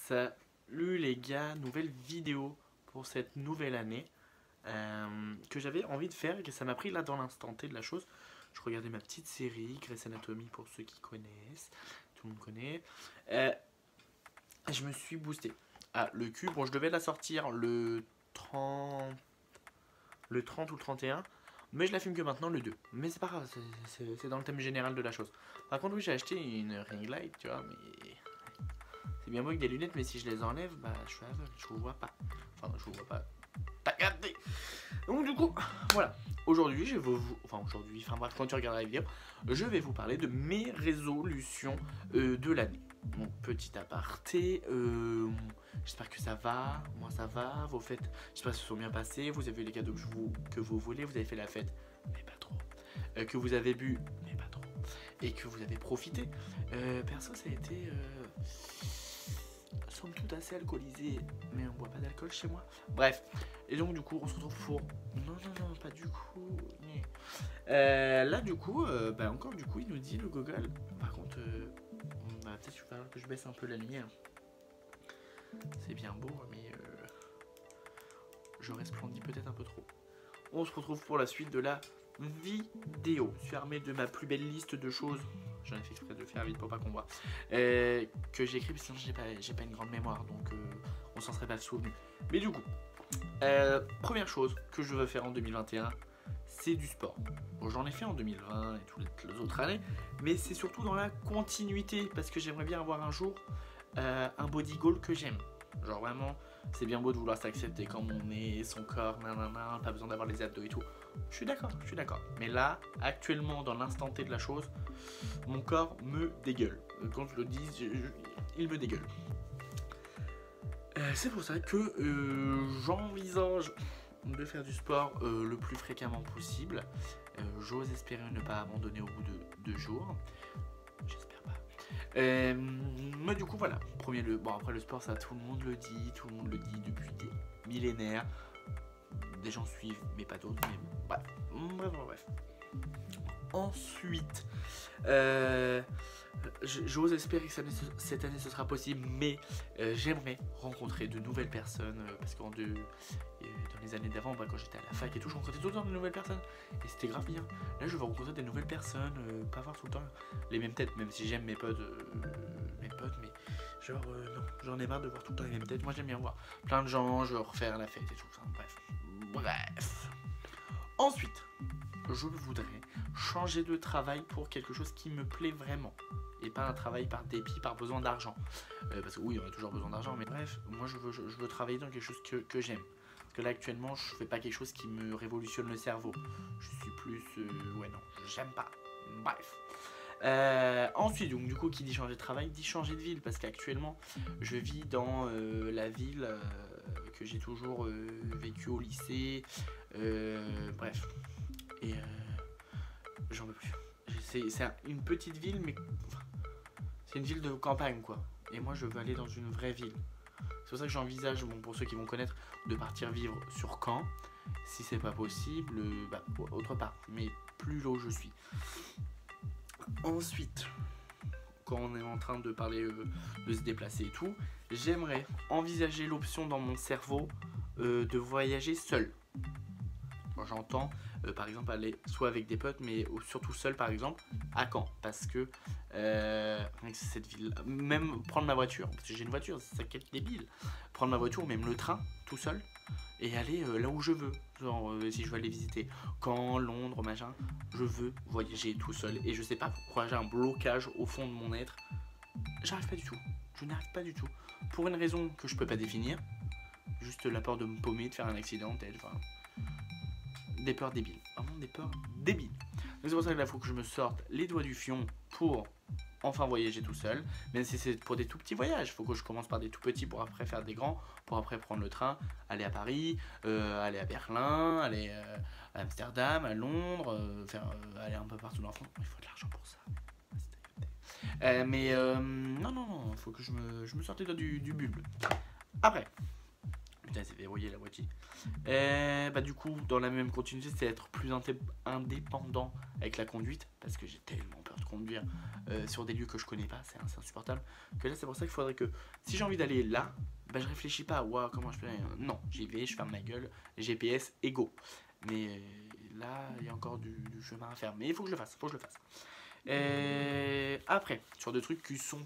Salut les gars, nouvelle vidéo pour cette nouvelle année que j'avais envie de faire et que ça m'a pris là dans l'instant T de la chose. Je regardais ma petite série, Grey's Anatomy pour ceux qui connaissent, tout le monde connaît. Je me suis boosté. Ah, le cul, bon je devais la sortir le 30 ou le 31, mais je la filme que maintenant le 2. Mais c'est pas grave, c'est dans le thème général de la chose. Par contre oui j'ai acheté une ring light, tu vois, mais... C'est bien beau avec des lunettes, mais si je les enlève, bah je suis aveugle, je vous vois pas. Enfin, je vous vois pas. T'as capté. Donc du coup, voilà. Aujourd'hui, je vais vous... Enfin aujourd'hui, enfin bref, quand tu regarderas la vidéo, je vais vous parler de mes résolutions de l'année. Donc petit aparté, j'espère que ça va, moi ça va, vos fêtes, j'espère que se sont bien passées, vous avez eu les cadeaux que vous voulez, vous avez fait la fête, mais pas trop. Que vous avez bu, mais pas trop. Et que vous avez profité. Perso, ça a été... somme toute assez alcoolisé, mais on boit pas d'alcool chez moi. Bref, et donc du coup on se retrouve pour... Non, pas du coup. Là du coup, encore du coup il nous dit le Google. Par contre, peut-être qu'il va falloir que je baisse un peu la lumière. C'est bien beau, mais je resplendis peut-être un peu trop. On se retrouve pour la suite de la vidéo. Je suis armé de ma plus belle liste de choses. J'en ai fait exprès de faire vite pour pas qu'on voit. Que j'ai écrit, parce que sinon j'ai pas une grande mémoire, donc on s'en serait pas souvenu. Mais du coup, première chose que je veux faire en 2021, c'est du sport. Bon, j'en ai fait en 2020 et toutes les autres années, mais c'est surtout dans la continuité, parce que j'aimerais bien avoir un jour un body goal que j'aime. Genre vraiment, c'est bien beau de vouloir s'accepter comme on est, son corps, nanana, pas besoin d'avoir les abdos et tout. Je suis d'accord. Mais là, actuellement, dans l'instant T de la chose, mon corps me dégueule. Quand je le dis, il me dégueule. C'est pour ça que j'envisage de faire du sport le plus fréquemment possible. J'ose espérer ne pas abandonner au bout de 2 jours. J'espère pas. Mais du coup voilà, bon après le sport ça tout le monde le dit depuis des millénaires. Des gens suivent mais pas d'autres, mais bref. Ensuite, j'ose espérer que cette année ce sera possible, mais j'aimerais rencontrer de nouvelles personnes parce que dans les années d'avant, quand j'étais à la fac et tout, je rencontrais tout le temps de nouvelles personnes et c'était grave bien. Là, je veux rencontrer des nouvelles personnes, pas voir tout le temps les mêmes têtes, même si j'aime mes potes, mais genre non, j'en ai marre de voir tout le temps les mêmes têtes. Moi, j'aime bien voir plein de gens, je veux refaire la fête et tout ça. Bref. Ensuite, je voudrais changer de travail pour quelque chose qui me plaît vraiment et pas un travail par dépit, par besoin d'argent, parce que oui on a toujours besoin d'argent, mais bref, moi je veux travailler dans quelque chose que j'aime, parce que là actuellement je fais pas quelque chose qui me révolutionne le cerveau, je suis plus ouais non, j'aime pas, bref. Ensuite, donc du coup, qui dit changer de travail dit changer de ville, parce qu'actuellement je vis dans la ville que j'ai toujours vécu au lycée, bref, et j'en veux plus. C'est une petite ville, mais c'est une ville de campagne quoi, et moi je veux aller dans une vraie ville. C'est pour ça que j'envisage, bon, pour ceux qui vont connaître, de partir vivre sur Caen, si c'est pas possible, autre part, mais plus là où je suis. Ensuite, quand on est en train de parler de se déplacer et tout, j'aimerais envisager l'option dans mon cerveau de voyager seul. J'entends par exemple aller soit avec des potes, mais surtout seul par exemple à Caen, parce que cette ville, même prendre ma voiture, parce que j'ai une voiture, c'est ça qui est débile, prendre ma voiture ou même le train tout seul et aller là où je veux, genre si je veux aller visiter Caen, Londres, machin, je veux voyager tout seul et je sais pas pourquoi j'ai un blocage au fond de mon être, j'arrive pas du tout, je n'arrive pas du tout, pour une raison que je peux pas définir, juste la peur de me paumer, de faire un accident peut-être, enfin des peurs débiles, vraiment des peurs débiles. Donc c'est pour ça qu'il faut que je me sorte les doigts du fion pour enfin voyager tout seul, même si c'est pour des tout petits voyages, il faut que je commence par des tout petits pour après faire des grands, pour après prendre le train, aller à Paris, aller à Berlin, aller à Amsterdam, à Londres, aller un peu partout dans la France. Il faut de l'argent pour ça. Non, il faut que je me sorte les doigts du bulbe. Après, putain, c'est verrouillé la moitié. Bah du coup, dans la même continuité, c'est être plus indépendant avec la conduite, parce que j'ai tellement peur de conduire sur des lieux que je connais pas, c'est insupportable. Que là, c'est pour ça qu'il faudrait que, si j'ai envie d'aller là, bah je réfléchis pas, waouh, comment je peux... Non, j'y vais, je ferme ma gueule, GPS et go. Mais là, il y a encore du chemin à faire, mais il faut que je le fasse, Après, sur des trucs qui sont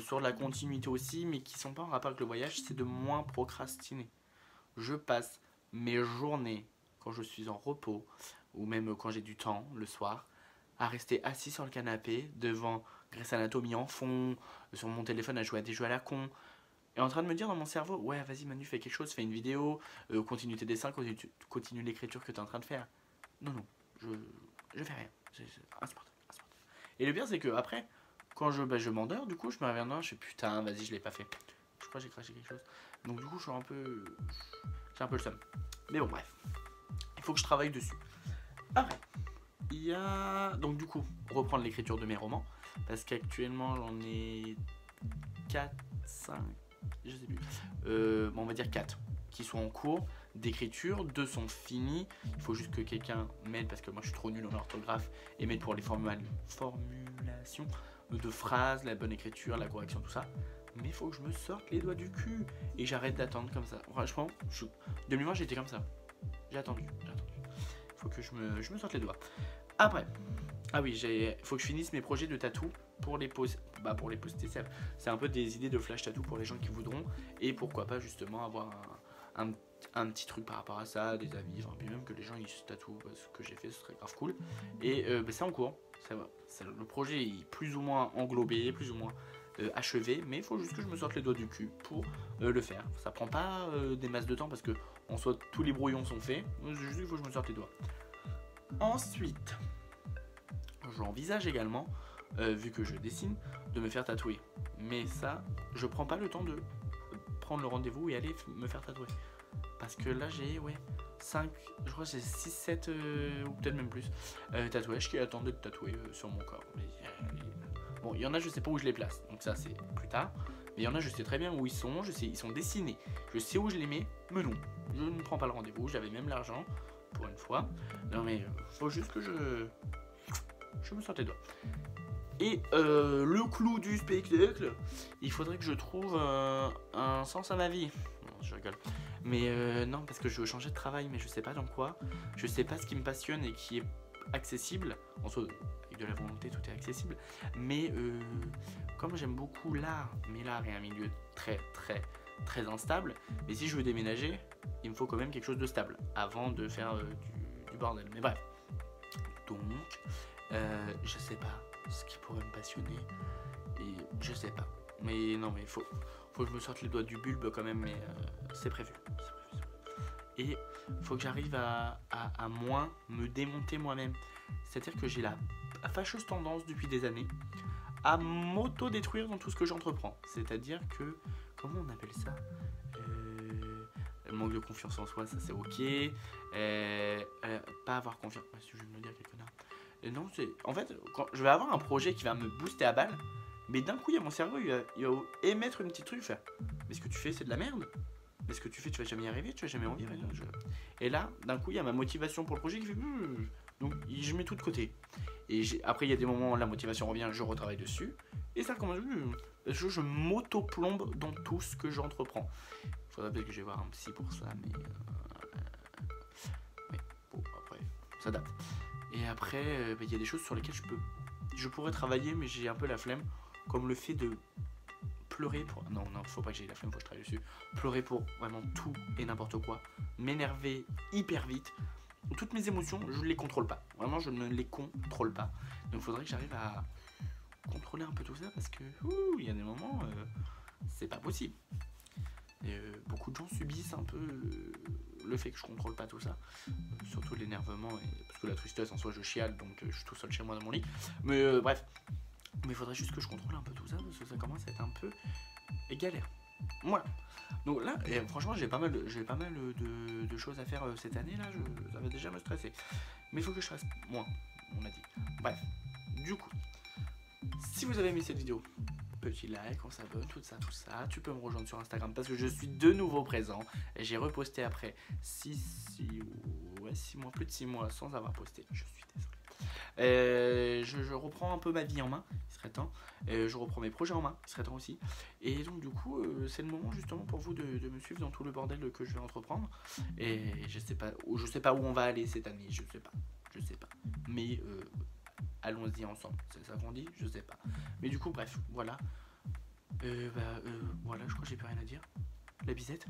sur la continuité aussi, mais qui sont pas en rapport avec le voyage, c'est de moins procrastiner. Je passe mes journées, quand je suis en repos, ou même quand j'ai du temps, le soir, à rester assis sur le canapé, devant Grey's Anatomy en fond, sur mon téléphone à jouer à des jeux à la con, et en train de me dire dans mon cerveau, ouais, vas-y Manu, fais quelque chose, fais une vidéo, continue tes dessins, continue l'écriture que tu es en train de faire. Non, je fais rien. C'est insupportable. Et le pire, c'est que après, quand je m'endors, du coup, je me réveille je fais putain, vas-y, je l'ai pas fait. Je crois que j'ai craché quelque chose. Donc, du coup, j'ai un peu le seum. Mais bon, bref. Il faut que je travaille dessus. Après, il y a. Donc, du coup, reprendre l'écriture de mes romans. Parce qu'actuellement, j'en ai 4, 5, je sais plus. Bon, on va dire 4 qui sont en cours d'écriture, 2 sont finis. Il faut juste que quelqu'un m'aide parce que moi je suis trop nul en orthographe et m'aide pour les formulations de phrases, la bonne écriture, la correction, tout ça. Mais il faut que je me sorte les doigts du cul et j'arrête d'attendre comme ça. Franchement, de mémoire j'étais comme ça. J'ai attendu. Il faut que je me sorte les doigts. Après, ah oui, il faut que je finisse mes projets de tatou pour les poster. Pour les poster, c'est un peu des idées de flash tattoo pour les gens qui voudront. Et pourquoi pas justement avoir un petit truc par rapport à ça, des avis, enfin, puis même que les gens ils se tatouent ce que j'ai fait, ce serait grave cool. Et c'est en cours, le projet est plus ou moins englobé, plus ou moins achevé, mais il faut juste que je me sorte les doigts du cul pour le faire. Ça prend pas des masses de temps parce que en soit tous les brouillons sont faits, juste il faut que je me sorte les doigts. Ensuite, j'envisage également, vu que je dessine, de me faire tatouer. Mais ça, je prends pas le temps de prendre le rendez-vous et aller me faire tatouer. Parce que là j'ai 5, je crois que c'est 6, 7 ou peut-être même plus tatouages qui attendent d'être tatoués sur mon corps. Mais, bon, il y en a je sais pas où je les place, donc ça c'est plus tard. Mais il y en a je sais très bien où ils sont, ils sont dessinés. Je sais où je les mets, mais non, je ne prends pas le rendez-vous, j'avais même l'argent pour une fois. Non mais faut juste que je me sorte les doigts. Et le clou du spectacle, il faudrait que je trouve un sens à ma vie. Non, je rigole. Mais non, parce que je veux changer de travail, mais je sais pas dans quoi. Je sais pas ce qui me passionne et qui est accessible. En soi, avec de la volonté, tout est accessible. Mais comme j'aime beaucoup l'art, mais l'art est un milieu très très très instable. Mais si je veux déménager, il me faut quand même quelque chose de stable avant de faire du bordel. Mais bref. Donc, je sais pas ce qui pourrait me passionner et je sais pas, mais non, mais faut que je me sorte les doigts du bulbe quand même, mais c'est prévu. Et faut que j'arrive à moins me démonter moi-même, c'est à dire que j'ai la fâcheuse tendance depuis des années à m'auto-détruire dans tout ce que j'entreprends, c'est à dire que, comment on appelle ça, le manque de confiance en soi, ça c'est ok, pas avoir confiance, si je vais me le dire quel connard. Non, c'est en fait quand je vais avoir un projet qui va me booster à balle, mais d'un coup il y a mon cerveau il va émettre une petite truc, faire mais ce que tu fais c'est de la merde, mais ce que tu fais tu vas jamais y arriver, tu vas jamais en vivre. Et là d'un coup il y a ma motivation pour le projet qui fait donc je mets tout de côté. Et après il y a des moments où la motivation revient, je retravaille dessus et ça recommence. Je m'auto-plombe dans tout ce que j'entreprends. Faudrait peut-être que je vais voir un psy pour ça, mais bon après ça date. Et après, il y a des choses sur lesquelles je pourrais travailler, mais j'ai un peu la flemme, comme le fait de pleurer pour... Non, faut pas que j'ai la flemme, faut que je travaille dessus. Pleurer pour vraiment tout et n'importe quoi. M'énerver hyper vite. Toutes mes émotions, je ne les contrôle pas. Vraiment, je ne les contrôle pas. Donc il faudrait que j'arrive à contrôler un peu tout ça, parce que il y a des moments, c'est pas possible. Et, beaucoup de gens subissent un peu le fait que je contrôle pas tout ça, surtout l'énervement, parce que la tristesse en soi je chiale, donc je suis tout seul chez moi dans mon lit, mais bref, mais il faudrait juste que je contrôle un peu tout ça, parce que ça commence à être un peu galère. Voilà, donc là franchement j'ai pas mal de choses à faire cette année là, ça va déjà me stresser, mais il faut que je fasse moins, on a dit. Bref, du coup, si vous avez aimé cette vidéo, petit like, on s'abonne, tout ça, tout ça. Tu peux me rejoindre sur Instagram parce que je suis de nouveau présent. Et j'ai reposté après 6 mois, plus de 6 mois sans avoir posté. Je suis désolé. Je reprends un peu ma vie en main, il serait temps. Je reprends mes projets en main, il serait temps aussi. Et donc du coup, c'est le moment justement pour vous de me suivre dans tout le bordel que je vais entreprendre. Et je sais pas où on va aller cette année, je sais pas. Mais allons-y ensemble, c'est ça qu'on dit, je sais pas. Mais du coup, bref, voilà. Voilà, je crois que j'ai plus rien à dire. La bisette.